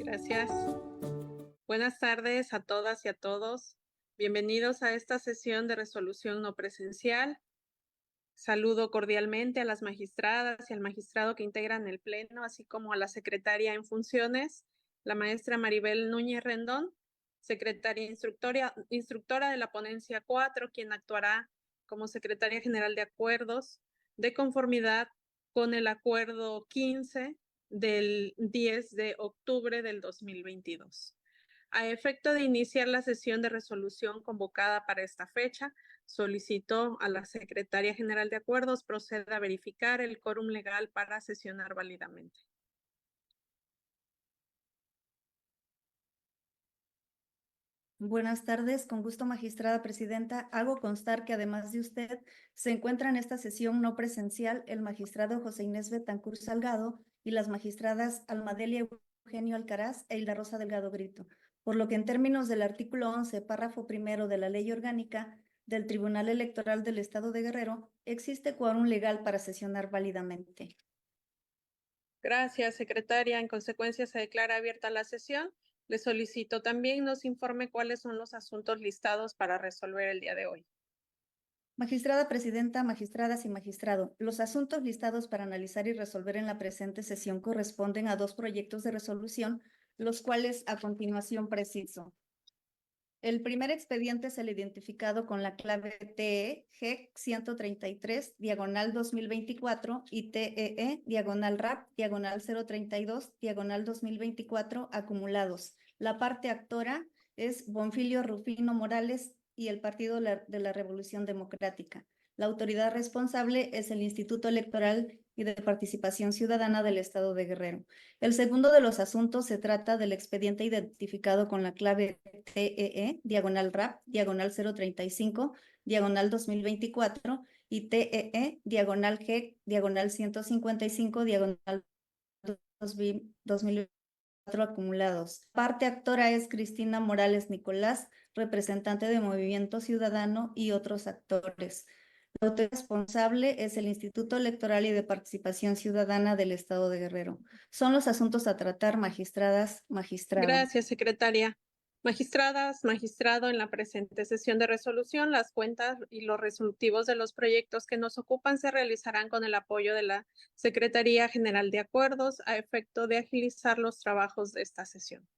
Gracias. Buenas tardes a todas y a todos. Bienvenidos a esta sesión de resolución no presencial. Saludo cordialmente a las magistradas y al magistrado que integran el pleno, así como a la secretaria en funciones, la maestra Maribel Núñez Rendón, secretaria instructora de la ponencia 4, quien actuará como secretaria general de acuerdos de conformidad con el acuerdo 15 del 10 de octubre del 2022. A efecto de iniciar la sesión de resolución convocada para esta fecha, solicito a la Secretaria General de Acuerdos proceda a verificar el quórum legal para sesionar válidamente. Buenas tardes, con gusto, magistrada presidenta. Hago constar que además de usted, se encuentra en esta sesión no presencial el magistrado José Inés Betancur Salgado y las magistradas Almadelia Eugenio Alcaraz e Hilda Rosa Delgado Brito, por lo que en términos del artículo 11, párrafo primero de la Ley Orgánica del Tribunal Electoral del Estado de Guerrero, existe quórum legal para sesionar válidamente. Gracias, secretaria. En consecuencia, se declara abierta la sesión. Le solicito también nos informe cuáles son los asuntos listados para resolver el día de hoy. Magistrada presidenta, magistradas y magistrado, los asuntos listados para analizar y resolver en la presente sesión corresponden a 2 proyectos de resolución, los cuales a continuación preciso. El primer expediente es el identificado con la clave TE-GEC 133, diagonal 2024 y TEE, diagonal RAP, diagonal 032, diagonal 2024, acumulados. La parte actora es Bonfilio Rufino Morales y el Partido de la Revolución Democrática. La autoridad responsable es el Instituto Electoral y de Participación Ciudadana del Estado de Guerrero. El segundo de los asuntos se trata del expediente identificado con la clave TEE, diagonal RAP, diagonal 035, diagonal 2024 y TEE, diagonal GEC, diagonal 155, diagonal 2024 acumulados. Parte actora es Cristina Morales Nicolás, representante de Movimiento Ciudadano y otros actores. La autoridad responsable es el Instituto Electoral y de Participación Ciudadana del Estado de Guerrero. Son los asuntos a tratar, magistradas, magistrado. Gracias, secretaria. Magistradas, magistrado, en la presente sesión de resolución, las cuentas y los resolutivos de los proyectos que nos ocupan se realizarán con el apoyo de la Secretaría General de Acuerdos a efecto de agilizar los trabajos de esta sesión.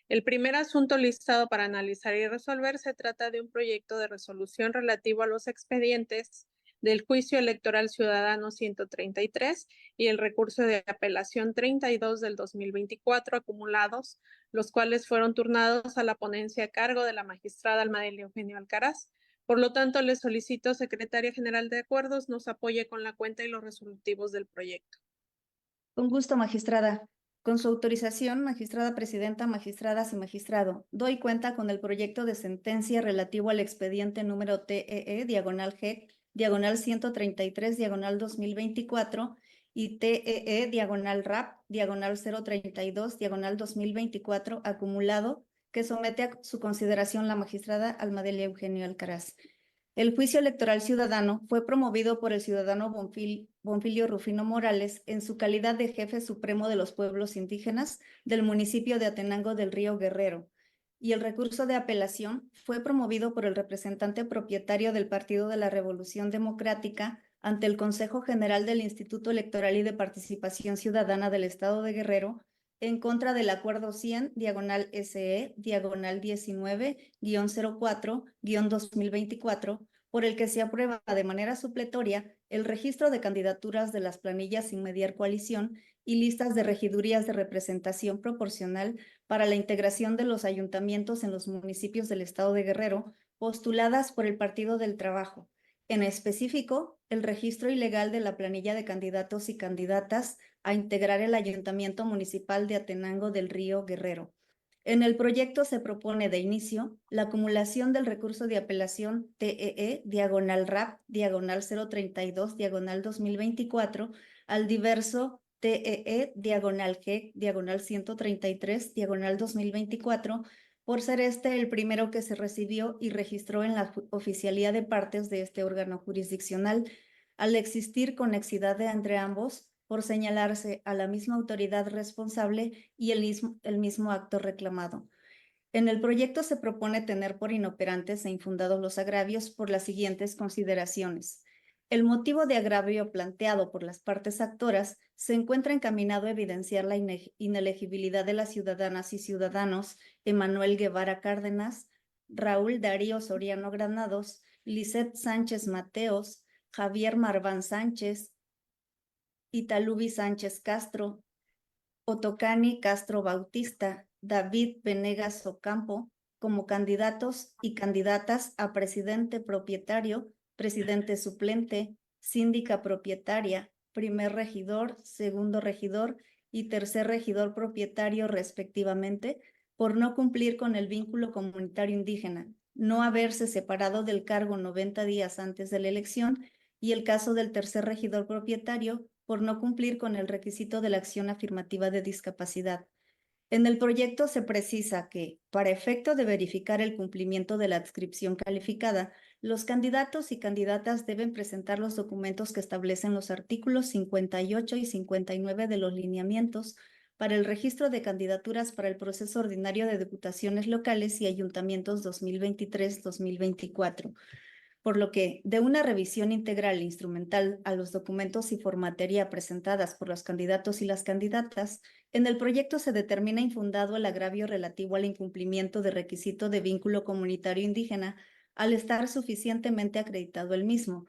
El primer asunto listado para analizar y resolver se trata de un proyecto de resolución relativo a los expedientes del Juicio Electoral Ciudadano 133 y el recurso de apelación 32 del 2024 acumulados, los cuales fueron turnados a la ponencia a cargo de la magistrada Almadelia Eugenio Alcaraz. Por lo tanto, le solicito, Secretaria General de Acuerdos, nos apoye con la cuenta y los resolutivos del proyecto. Con gusto, magistrada. Con su autorización, magistrada presidenta, magistradas y magistrado, doy cuenta con el proyecto de sentencia relativo al expediente número TEE, diagonal GEC, diagonal 133, diagonal 2024 y TEE, diagonal RAP, diagonal 032, diagonal 2024, acumulado, que somete a su consideración la magistrada Almadelia Eugenio Alcaraz. El juicio electoral ciudadano fue promovido por el ciudadano Bonfilio Rufino Morales en su calidad de jefe supremo de los pueblos indígenas del municipio de Atenango del Río Guerrero, y el recurso de apelación fue promovido por el representante propietario del Partido de la Revolución Democrática ante el Consejo General del Instituto Electoral y de Participación Ciudadana del Estado de Guerrero en contra del Acuerdo 100, diagonal SE, diagonal 19-04-2024, por el que se aprueba de manera supletoria el registro de candidaturas de las planillas sin mediar coalición y listas de regidurías de representación proporcional para la integración de los ayuntamientos en los municipios del Estado de Guerrero, postuladas por el Partido del Trabajo. En específico, el registro ilegal de la planilla de candidatos y candidatas a integrar el Ayuntamiento Municipal de Atenango del Río Guerrero. En el proyecto se propone de inicio la acumulación del recurso de apelación TEE, diagonal RAP, diagonal 032, diagonal 2024, al diverso TEE, diagonal GEC, diagonal 133, diagonal 2024, por ser este el primero que se recibió y registró en la oficialía de partes de este órgano jurisdiccional. Al existir conexidad entre ambos, por señalarse a la misma autoridad responsable y el mismo acto reclamado. En el proyecto se propone tener por inoperantes e infundados los agravios por las siguientes consideraciones. El motivo de agravio planteado por las partes actoras se encuentra encaminado a evidenciar la inelegibilidad de las ciudadanas y ciudadanos Emanuel Guevara Cárdenas, Raúl Darío Soriano Granados, Lisette Sánchez Mateos, Javier Marván Sánchez, Italubi Sánchez Castro, Otocani Castro Bautista, David Venegas Ocampo, como candidatos y candidatas a presidente propietario, presidente suplente, síndica propietaria, primer regidor, segundo regidor y tercer regidor propietario respectivamente, por no cumplir con el vínculo comunitario indígena, no haberse separado del cargo 90 días antes de la elección, y el caso del tercer regidor propietario por no cumplir con el requisito de la acción afirmativa de discapacidad. En el proyecto se precisa que, para efecto de verificar el cumplimiento de la adscripción calificada, los candidatos y candidatas deben presentar los documentos que establecen los artículos 58 y 59 de los lineamientos para el registro de candidaturas para el proceso ordinario de diputaciones locales y ayuntamientos 2023-2024. Por lo que, de una revisión integral e instrumental a los documentos y formatería presentadas por los candidatos y las candidatas, en el proyecto se determina infundado el agravio relativo al incumplimiento de requisito de vínculo comunitario indígena al estar suficientemente acreditado el mismo,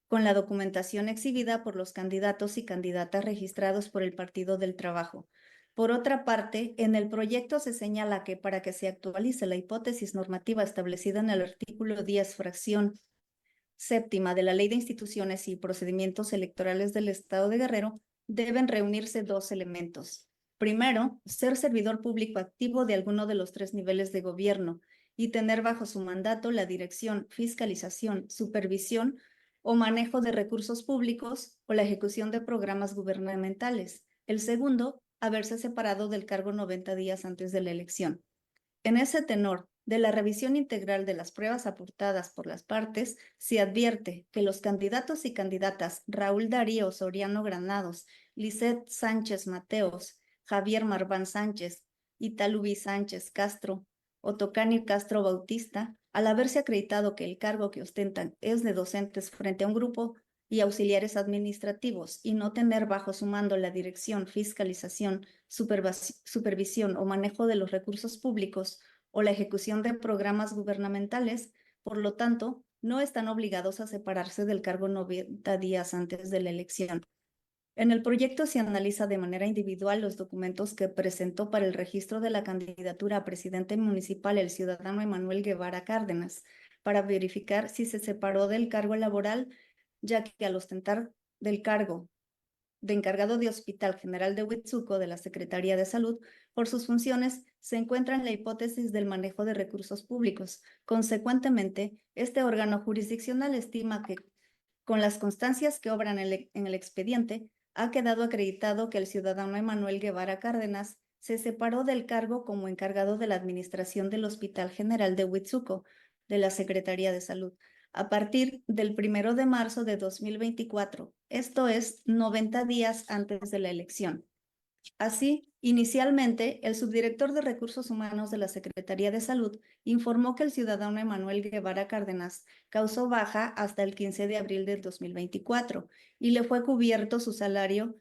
con la documentación exhibida por los candidatos y candidatas registrados por el Partido del Trabajo. Por otra parte, en el proyecto se señala que para que se actualice la hipótesis normativa establecida en el artículo 10, fracción séptima de la Ley de Instituciones y Procedimientos Electorales del Estado de Guerrero, deben reunirse dos elementos. Primero, ser servidor público activo de alguno de los 3 niveles de gobierno y tener bajo su mandato la dirección, fiscalización, supervisión o manejo de recursos públicos o la ejecución de programas gubernamentales. El segundo, haberse separado del cargo 90 días antes de la elección. En ese tenor, de la revisión integral de las pruebas aportadas por las partes, se advierte que los candidatos y candidatas Raúl Darío Soriano Granados, Lisette Sánchez Mateos, Javier Marván Sánchez, Italubi Sánchez Castro, Otocani Castro Bautista, al haberse acreditado que el cargo que ostentan es de docentes frente a un grupo y auxiliares administrativos y no tener bajo su mando la dirección, fiscalización, supervisión o manejo de los recursos públicos o la ejecución de programas gubernamentales, por lo tanto, no están obligados a separarse del cargo 90 días antes de la elección. En el proyecto se analiza de manera individual los documentos que presentó para el registro de la candidatura a presidente municipal el ciudadano Emanuel Guevara Cárdenas, para verificar si se separó del cargo laboral, ya que al ostentar del cargo de encargado de Hospital General de Huitzuco de la Secretaría de Salud, por sus funciones se encuentra en la hipótesis del manejo de recursos públicos. Consecuentemente, este órgano jurisdiccional estima que, con las constancias que obran en el expediente, ha quedado acreditado que el ciudadano Emanuel Guevara Cárdenas se separó del cargo como encargado de la administración del Hospital General de Huitzuco de la Secretaría de Salud a partir del 1 de marzo de 2024, esto es 90 días antes de la elección. Así, inicialmente, el subdirector de Recursos Humanos de la Secretaría de Salud informó que el ciudadano Emanuel Guevara Cárdenas causó baja hasta el 15 de abril del 2024 y le fue cubierto su salario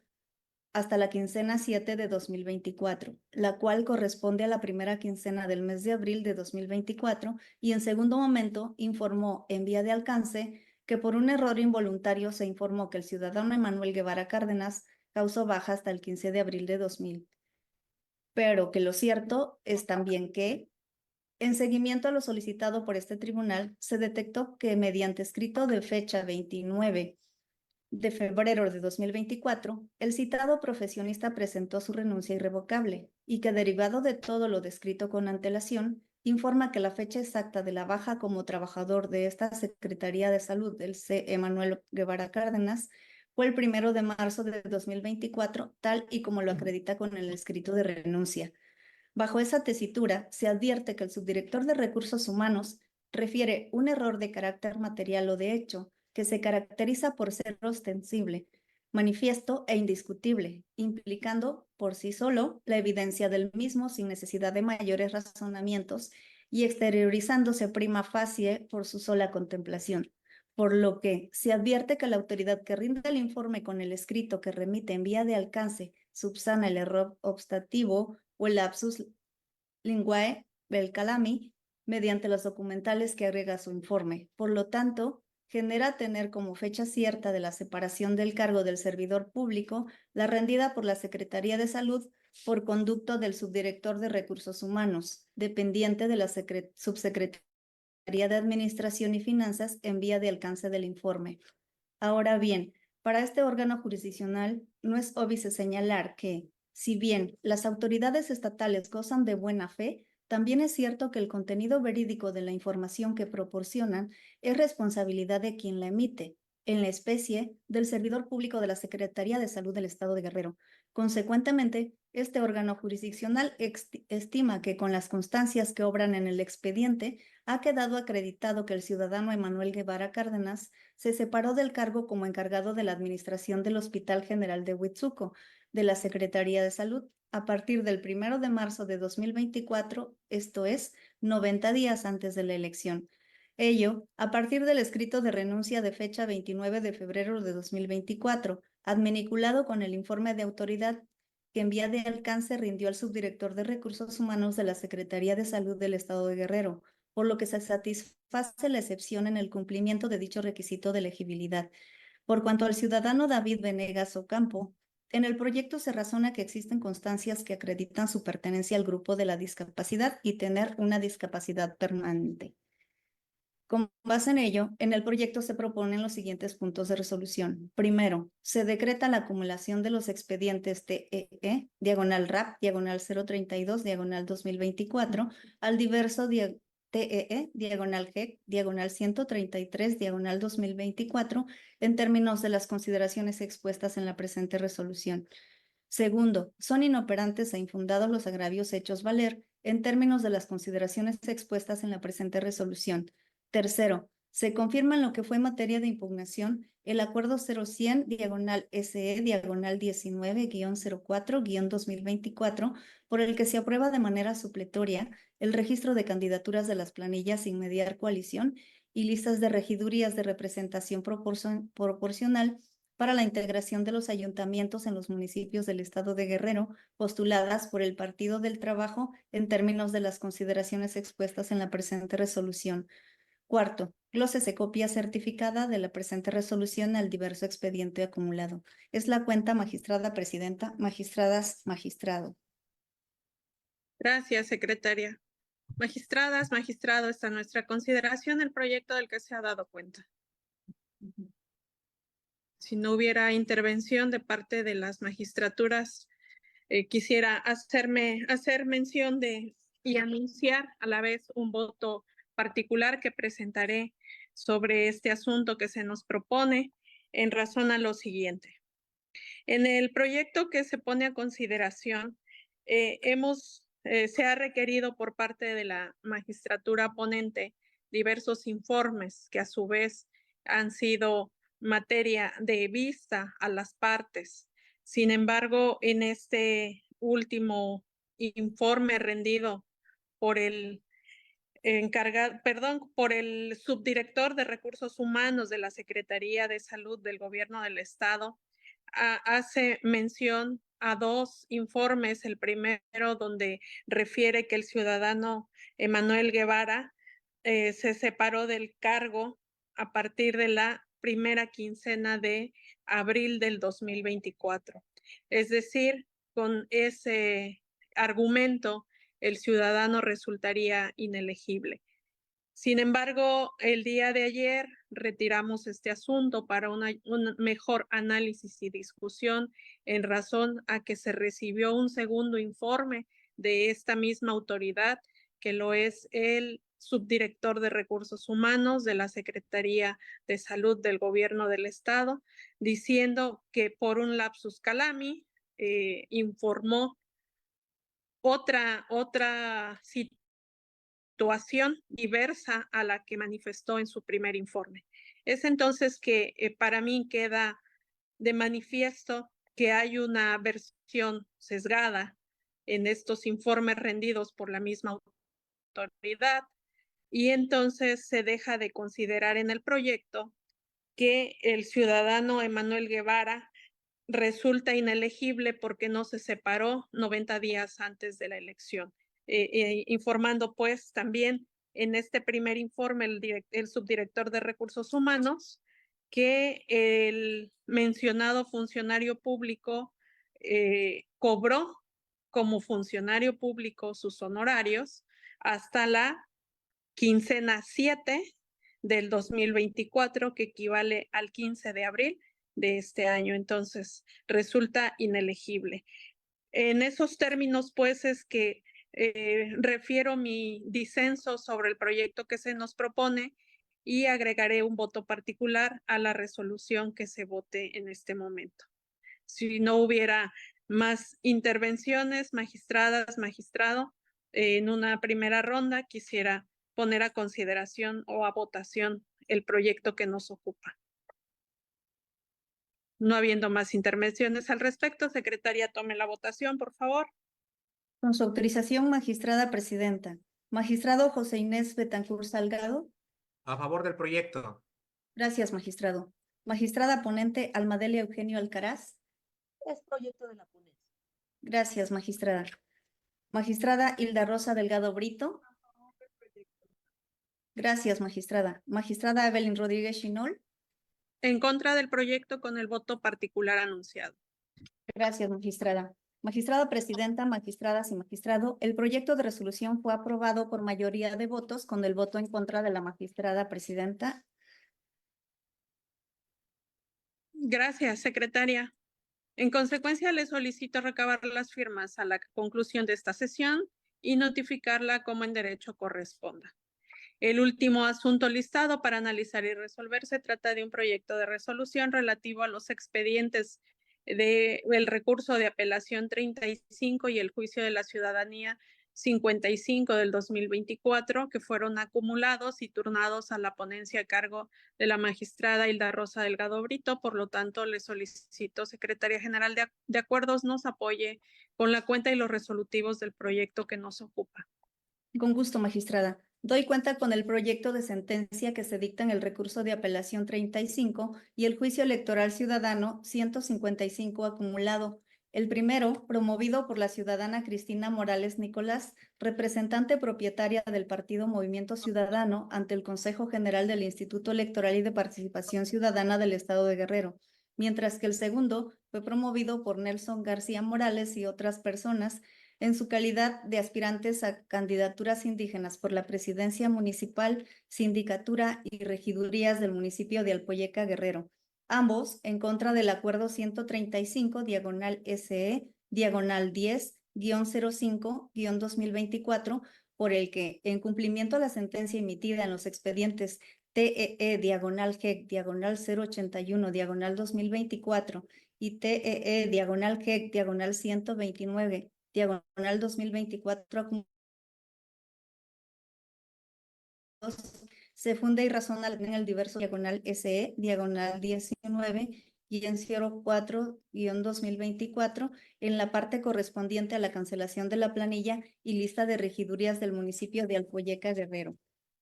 hasta la quincena 7 de 2024, la cual corresponde a la primera quincena del mes de abril de 2024, y en segundo momento informó en vía de alcance que por un error involuntario se informó que el ciudadano Emanuel Guevara Cárdenas causó baja hasta el 15 de abril de 2000. Pero que lo cierto es también que, en seguimiento a lo solicitado por este tribunal, se detectó que mediante escrito de fecha 29 de febrero de 2024, el citado profesionista presentó su renuncia irrevocable y que, derivado de todo lo descrito con antelación, informa que la fecha exacta de la baja como trabajador de esta Secretaría de Salud del C. Emanuel Guevara Cárdenas fue el 1 de marzo de 2024, tal y como lo acredita con el escrito de renuncia. Bajo esa tesitura, se advierte que el subdirector de Recursos Humanos refiere un error de carácter material o de hecho, que se caracteriza por ser ostensible, manifiesto e indiscutible, implicando por sí solo la evidencia del mismo sin necesidad de mayores razonamientos y exteriorizándose prima facie por su sola contemplación. Por lo que se advierte que la autoridad que rinde el informe con el escrito que remite en vía de alcance subsana el error obstativo o el lapsus linguae del calami mediante los documentales que agrega su informe. Por lo tanto, genera tener como fecha cierta de la separación del cargo del servidor público la rendida por la Secretaría de Salud por conducto del subdirector de Recursos Humanos, dependiente de la Subsecretaría de Administración y Finanzas en vía de alcance del informe. Ahora bien, para este órgano jurisdiccional no es óbice señalar que, si bien las autoridades estatales gozan de buena fe, también es cierto que el contenido verídico de la información que proporcionan es responsabilidad de quien la emite, en la especie del servidor público de la Secretaría de Salud del Estado de Guerrero. Consecuentemente, este órgano jurisdiccional estima que con las constancias que obran en el expediente ha quedado acreditado que el ciudadano Emanuel Guevara Cárdenas se separó del cargo como encargado de la administración del Hospital General de Huitzuco de la Secretaría de Salud a partir del 1 de marzo de 2024, esto es, 90 días antes de la elección. Ello, a partir del escrito de renuncia de fecha 29 de febrero de 2024, adminiculado con el informe de autoridad que en vía de alcance rindió al subdirector de Recursos Humanos de la Secretaría de Salud del Estado de Guerrero, por lo que se satisface la excepción en el cumplimiento de dicho requisito de elegibilidad. Por cuanto al ciudadano David Venegas Ocampo, en el proyecto se razona que existen constancias que acreditan su pertenencia al grupo de la discapacidad y tener una discapacidad permanente. Con base en ello, en el proyecto se proponen los siguientes puntos de resolución. Primero, se decreta la acumulación de los expedientes TEE, diagonal RAP, diagonal 032, diagonal 2024, al diverso TEE, diagonal GEC, diagonal 133, diagonal 2024, en términos de las consideraciones expuestas en la presente resolución. Segundo, son inoperantes e infundados los agravios hechos valer en términos de las consideraciones expuestas en la presente resolución. Tercero, se confirma en lo que fue materia de impugnación el acuerdo 0100 diagonal SE diagonal 19-04-2024 por el que se aprueba de manera supletoria el registro de candidaturas de las planillas sin mediar coalición y listas de regidurías de representación proporcional para la integración de los ayuntamientos en los municipios del estado de Guerrero, postuladas por el Partido del Trabajo en términos de las consideraciones expuestas en la presente resolución. Cuarto, glose de copia certificada de la presente resolución al diverso expediente acumulado. Es la cuenta, magistrada presidenta, magistradas, magistrado. Gracias, secretaria. Magistradas, magistrado, está a nuestra consideración el proyecto del que se ha dado cuenta. Si no hubiera intervención de parte de las magistraturas, quisiera hacer mención de y anunciar a la vez un voto particular que presentaré sobre este asunto que se nos propone en razón a lo siguiente. En el proyecto que se pone a consideración, se ha requerido por parte de la magistratura ponente diversos informes que a su vez han sido materia de vista a las partes. Sin embargo, en este último informe rendido por el por el subdirector de Recursos Humanos de la Secretaría de Salud del Gobierno del Estado, hace mención a dos informes. El primero donde refiere que el ciudadano Emanuel Guevara se separó del cargo a partir de la primera quincena de abril del 2024. Es decir, con ese argumento, el ciudadano resultaría inelegible. Sin embargo, el día de ayer retiramos este asunto para un mejor análisis y discusión en razón a que se recibió un segundo informe de esta misma autoridad, que lo es el subdirector de Recursos Humanos de la Secretaría de Salud del Gobierno del Estado, diciendo que por un lapsus calami informó otra situación diversa a la que manifestó en su primer informe. Es entonces que para mí queda de manifiesto que hay una versión sesgada en estos informes rendidos por la misma autoridad y entonces se deja de considerar en el proyecto que el ciudadano Emanuel Guevara resulta inelegible porque no se separó 90 días antes de la elección. Informando pues también en este primer informe el subdirector de Recursos Humanos que el mencionado funcionario público cobró como funcionario público sus honorarios hasta la quincena 7 del 2024, que equivale al 15 de abril de este año. Entonces, resulta inelegible. En esos términos, pues, es que refiero mi disenso sobre el proyecto que se nos propone y agregaré un voto particular a la resolución que se vote en este momento. Si no hubiera más intervenciones, magistradas, magistrado, en una primera ronda quisiera poner a consideración o a votación el proyecto que nos ocupa. No habiendo más intervenciones al respecto, secretaria, tome la votación, por favor. Con su autorización, magistrada presidenta. Magistrado José Inés Betancur Salgado. A favor del proyecto. Gracias, magistrado. Magistrada ponente Almadelia Eugenio Alcaraz. Es proyecto de la ponencia. Gracias, magistrada. Magistrada Hilda Rosa Delgado Brito. Gracias, magistrada. Magistrada Evelyn Rodríguez Chinol. En contra del proyecto con el voto particular anunciado. Gracias, magistrada. Magistrada presidenta, magistradas y magistrado, el proyecto de resolución fue aprobado por mayoría de votos con el voto en contra de la magistrada presidenta. Gracias, secretaria. En consecuencia, le solicito recabar las firmas a la conclusión de esta sesión y notificarla como en derecho corresponda. El último asunto listado para analizar y resolver se trata de un proyecto de resolución relativo a los expedientes del recurso de apelación 35 y el juicio de la ciudadanía 55 del 2024, que fueron acumulados y turnados a la ponencia a cargo de la magistrada Hilda Rosa Delgado Brito. Por lo tanto, le solicito, Secretaria General de Acuerdos, nos apoye con la cuenta y los resolutivos del proyecto que nos ocupa. Con gusto, magistrada. Doy cuenta con el proyecto de sentencia que se dicta en el recurso de apelación 35 y el juicio electoral ciudadano 155 acumulado. El primero, promovido por la ciudadana Cristina Morales Nicolás, representante propietaria del partido Movimiento Ciudadano ante el Consejo General del Instituto Electoral y de Participación Ciudadana del Estado de Guerrero, mientras que el segundo fue promovido por Nelson García Morales y otras personas en su calidad de aspirantes a candidaturas indígenas por la presidencia municipal, sindicatura y regidurías del municipio de Alpoyeca, Guerrero, ambos en contra del acuerdo 135, diagonal SE, diagonal 10-05-2024, por el que, en cumplimiento a la sentencia emitida en los expedientes TEE, diagonal GEC, diagonal 081, diagonal 2024, y TEE, diagonal GEC, diagonal 129, diagonal 2024, se funda y razona en el diverso diagonal SE, diagonal 19, y en 04-2024, en la parte correspondiente a la cancelación de la planilla y lista de regidurías del municipio de Alpoyeca, Guerrero.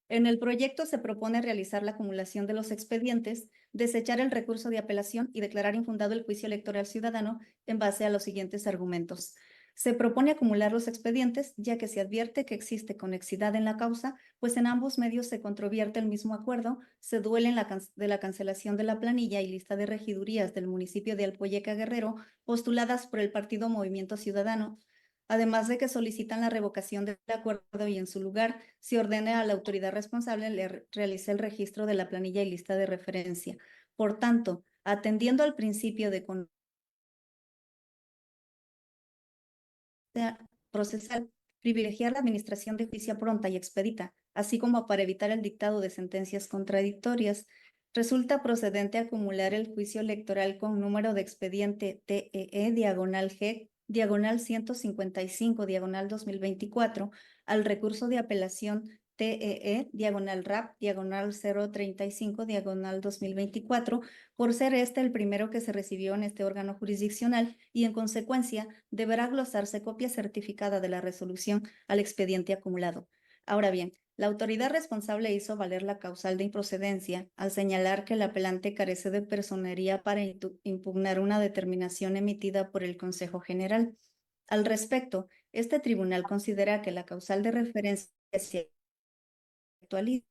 En el proyecto se propone realizar la acumulación de los expedientes, desechar el recurso de apelación y declarar infundado el juicio electoral ciudadano en base a los siguientes argumentos. Se propone acumular los expedientes, ya que se advierte que existe conexidad en la causa, pues en ambos medios se controvierte el mismo acuerdo, se duele de la cancelación de la planilla y lista de regidurías del municipio de Alpoyeca, Guerrero, postuladas por el partido Movimiento Ciudadano, además de que solicitan la revocación del acuerdo y en su lugar se ordene a la autoridad responsable realice el registro de la planilla y lista de referencia. Por tanto, atendiendo al principio de procesal, privilegiar la administración de justicia pronta y expedita, así como para evitar el dictado de sentencias contradictorias, resulta procedente acumular el juicio electoral con número de expediente TEE, diagonal G, diagonal 155, diagonal 2024, al recurso de apelación TEE, diagonal RAP, diagonal 035, diagonal 2024, por ser este el primero que se recibió en este órgano jurisdiccional y, en consecuencia, deberá glosarse copia certificada de la resolución al expediente acumulado. Ahora bien, la autoridad responsable hizo valer la causal de improcedencia al señalar que el apelante carece de personería para impugnar una determinación emitida por el Consejo General. Al respecto, este tribunal considera que la causal de referencia se actualiza,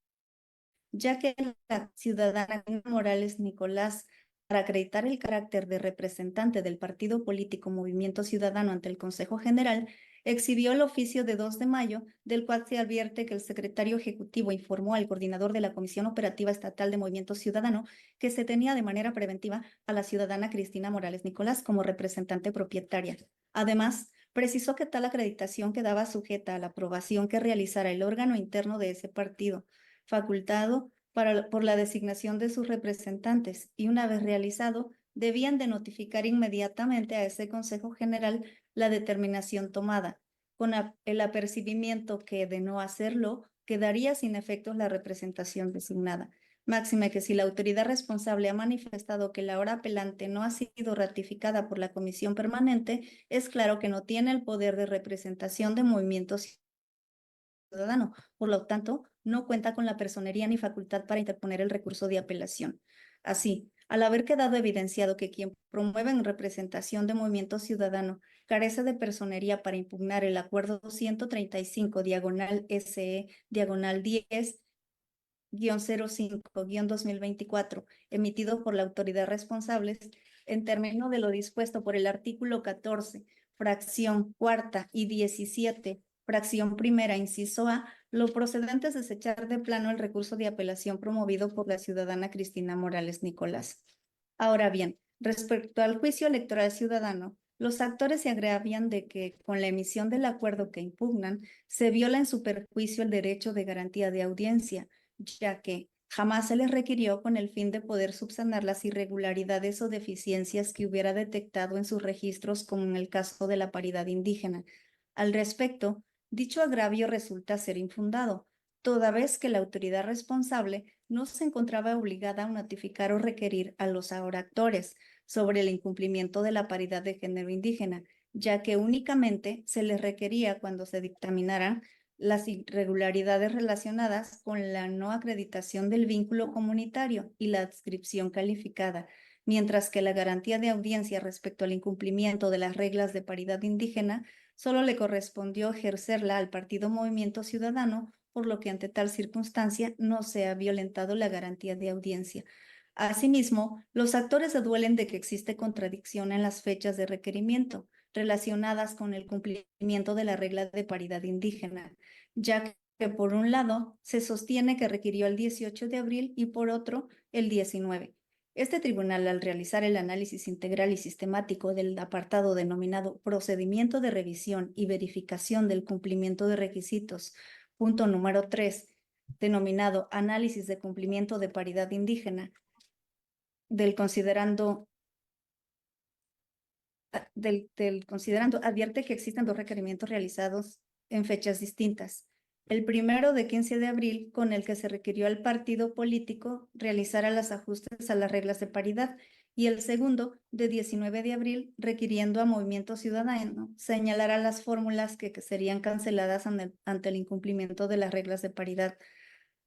ya que la ciudadana Morales Nicolás, para acreditar el carácter de representante del partido político Movimiento Ciudadano ante el Consejo General, exhibió el oficio de 2 de mayo, del cual se advierte que el secretario ejecutivo informó al coordinador de la Comisión Operativa Estatal de Movimiento Ciudadano que se tenía de manera preventiva a la ciudadana Cristina Morales Nicolás como representante propietaria. Además, precisó que tal acreditación quedaba sujeta a la aprobación que realizara el órgano interno de ese partido, facultado por la designación de sus representantes, y una vez realizado, debían de notificar inmediatamente a ese Consejo General la determinación tomada, con el apercibimiento que, de no hacerlo, quedaría sin efectos la representación designada. Máxime que si la autoridad responsable ha manifestado que la hora apelante no ha sido ratificada por la Comisión Permanente, es claro que no tiene el poder de representación de movimientos ciudadano. Por lo tanto, no cuenta con la personería ni facultad para interponer el recurso de apelación. Así, al haber quedado evidenciado que quien promueve en representación de Movimiento Ciudadano carece de personería para impugnar el acuerdo 135, diagonal SE, diagonal 10-05-2024, emitido por la autoridad responsable, en términos de lo dispuesto por el artículo 14, fracción cuarta y 17, fracción primera, inciso A, lo procedente es desechar de plano el recurso de apelación promovido por la ciudadana Cristina Morales Nicolás. Ahora bien, respecto al juicio electoral ciudadano, los actores se agravian de que, con la emisión del acuerdo que impugnan, se viola en su perjuicio el derecho de garantía de audiencia, ya que jamás se les requirió con el fin de poder subsanar las irregularidades o deficiencias que hubiera detectado en sus registros, como en el caso de la paridad indígena. Al respecto, dicho agravio resulta ser infundado, toda vez que la autoridad responsable no se encontraba obligada a notificar o requerir a los ahora actores sobre el incumplimiento de la paridad de género indígena, ya que únicamente se les requería cuando se dictaminaran las irregularidades relacionadas con la no acreditación del vínculo comunitario y la adscripción calificada, mientras que la garantía de audiencia respecto al incumplimiento de las reglas de paridad indígena solo le correspondió ejercerla al Partido Movimiento Ciudadano, por lo que ante tal circunstancia no se ha violentado la garantía de audiencia. Asimismo, los actores aduelen de que existe contradicción en las fechas de requerimiento relacionadas con el cumplimiento de la regla de paridad indígena, ya que por un lado se sostiene que requirió el 18 de abril y por otro el 19. Este tribunal, al realizar el análisis integral y sistemático del apartado denominado Procedimiento de Revisión y Verificación del Cumplimiento de Requisitos, punto número 3, denominado Análisis de Cumplimiento de Paridad Indígena, del considerando advierte que existen 2 requerimientos realizados en fechas distintas. El primero, de 15 de abril, con el que se requirió al partido político realizar los ajustes a las reglas de paridad, y el segundo, de 19 de abril, requiriendo a Movimiento Ciudadano señalar a las fórmulas que serían canceladas ante el incumplimiento de las reglas de paridad,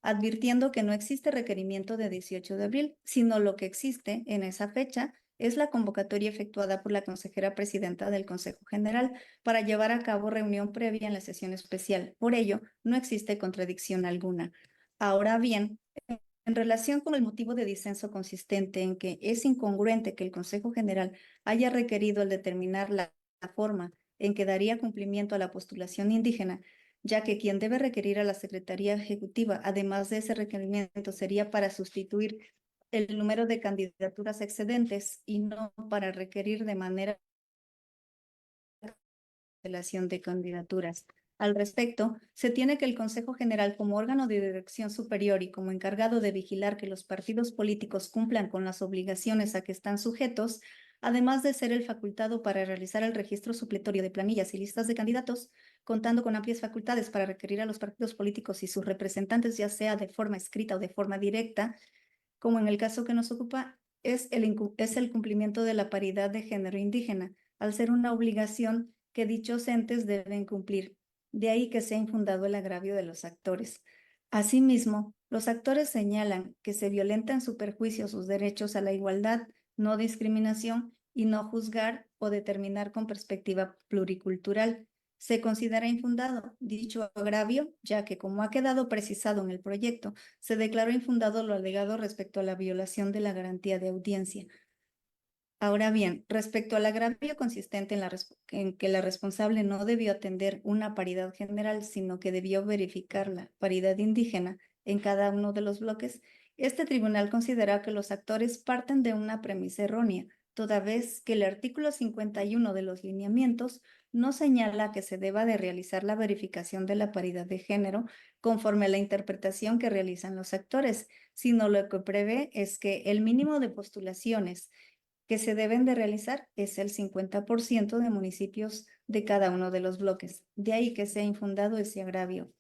advirtiendo que no existe requerimiento de 18 de abril, sino lo que existe en esa fecha es la convocatoria efectuada por la consejera presidenta del Consejo General para llevar a cabo reunión previa en la sesión especial. Por ello, no existe contradicción alguna. Ahora bien, en relación con el motivo de disenso consistente en que es incongruente que el Consejo General haya requerido el determinar la forma en que daría cumplimiento a la postulación indígena, ya que quien debe requerir a la Secretaría Ejecutiva, además de ese requerimiento, sería para sustituir el número de candidaturas excedentes y no para requerir de manera cancelación de candidaturas. Al respecto, se tiene que el Consejo General, como órgano de dirección superior y como encargado de vigilar que los partidos políticos cumplan con las obligaciones a que están sujetos, además de ser el facultado para realizar el registro supletorio de planillas y listas de candidatos, contando con amplias facultades para requerir a los partidos políticos y sus representantes, ya sea de forma escrita o de forma directa, como en el caso que nos ocupa, es el cumplimiento de la paridad de género indígena, al ser una obligación que dichos entes deben cumplir. De ahí que se ha infundado el agravio de los actores. Asimismo, los actores señalan que se violenta en su perjuicio sus derechos a la igualdad, no discriminación y no juzgar o determinar con perspectiva pluricultural. Se considera infundado dicho agravio, ya que, como ha quedado precisado en el proyecto, se declaró infundado lo alegado respecto a la violación de la garantía de audiencia. Ahora bien, respecto al agravio consistente en que la responsable no debió atender una paridad general, sino que debió verificar la paridad indígena en cada uno de los bloques, este tribunal considera que los actores parten de una premisa errónea, toda vez que el artículo 51 de los lineamientos no señala que se deba de realizar la verificación de la paridad de género conforme a la interpretación que realizan los actores, sino lo que prevé es que el mínimo de postulaciones que se deben de realizar es el 50% de municipios de cada uno de los bloques. De ahí que se ha infundado ese agravio.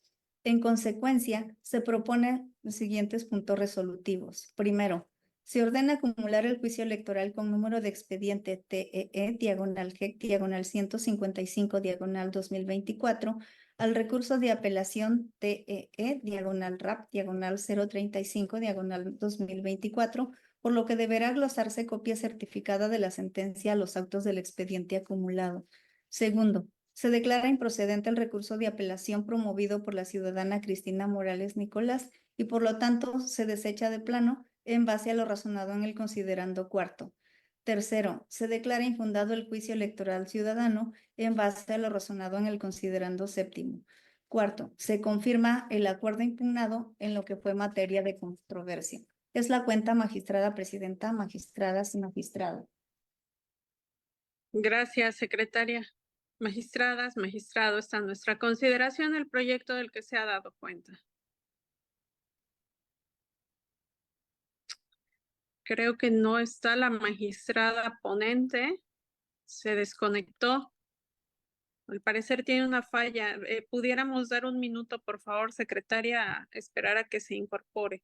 En consecuencia, se proponen los siguientes puntos resolutivos. Primero, se ordena acumular el juicio electoral con número de expediente TEE, diagonal GEC, diagonal 155, diagonal 2024, al recurso de apelación TEE, diagonal RAP, diagonal 035, diagonal 2024, por lo que deberá glosarse copia certificada de la sentencia a los autos del expediente acumulado. Segundo, se declara improcedente el recurso de apelación promovido por la ciudadana Cristina Morales Nicolás y por lo tanto se desecha de plano en base a lo razonado en el considerando cuarto. Tercero, se declara infundado el juicio electoral ciudadano en base a lo razonado en el considerando séptimo. Cuarto, se confirma el acuerdo impugnado en lo que fue materia de controversia. Es la cuenta, magistrada presidenta, magistradas y magistrado. Gracias, secretaria. Magistradas, magistrado, está en nuestra consideración el proyecto del que se ha dado cuenta. Creo que no está la magistrada ponente. Se desconectó. Al parecer tiene una falla. ¿Pudiéramos dar un minuto, por favor, secretaria, a esperar a que se incorpore?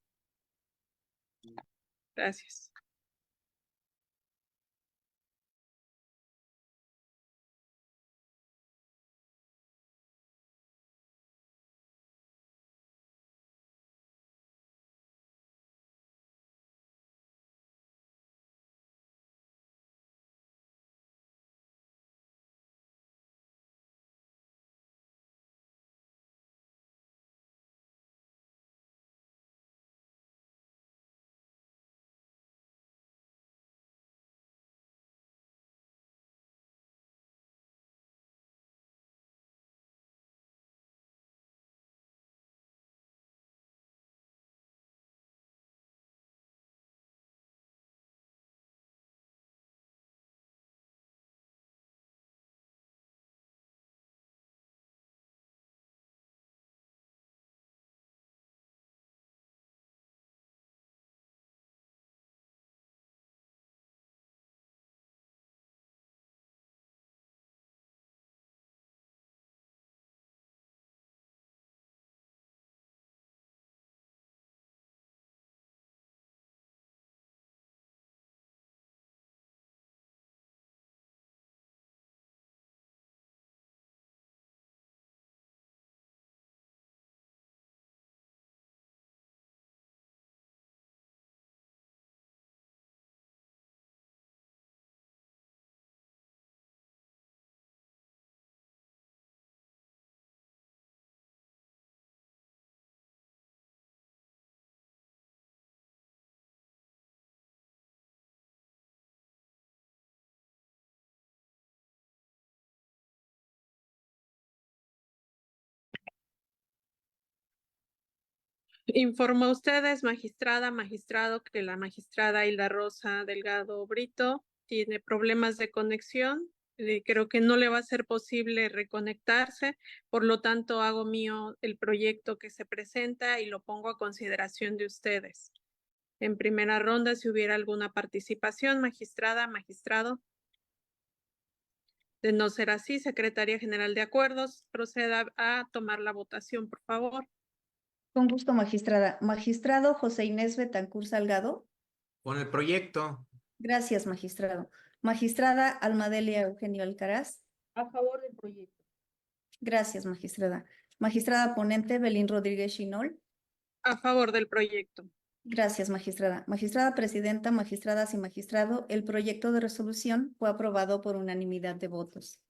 Gracias. Informo a ustedes, magistrada, magistrado, que la magistrada Hilda Rosa Delgado Brito tiene problemas de conexión. Creo que no le va a ser posible reconectarse, por lo tanto hago mío el proyecto que se presenta y lo pongo a consideración de ustedes. En primera ronda, si hubiera alguna participación, magistrada, magistrado. De no ser así, Secretaría General de Acuerdos, proceda a tomar la votación, por favor. Con gusto, magistrada. Magistrado José Inés Betancur Salgado. Con el proyecto. Gracias, magistrado. Magistrada Almadelia Eugenio Alcaraz. A favor del proyecto. Gracias, magistrada. Magistrada ponente Belín Rodríguez Chinol. A favor del proyecto. Gracias, magistrada. Magistrada presidenta, magistradas y magistrado, el proyecto de resolución fue aprobado por unanimidad de votos.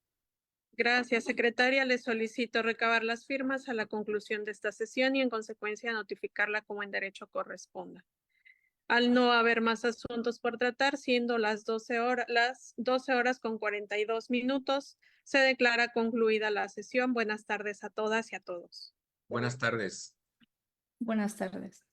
Gracias, secretaria. Le solicito recabar las firmas a la conclusión de esta sesión y en consecuencia notificarla como en derecho corresponda. Al no haber más asuntos por tratar, siendo las 12 horas con 42 minutos, se declara concluida la sesión. Buenas tardes a todas y a todos. Buenas tardes. Buenas tardes.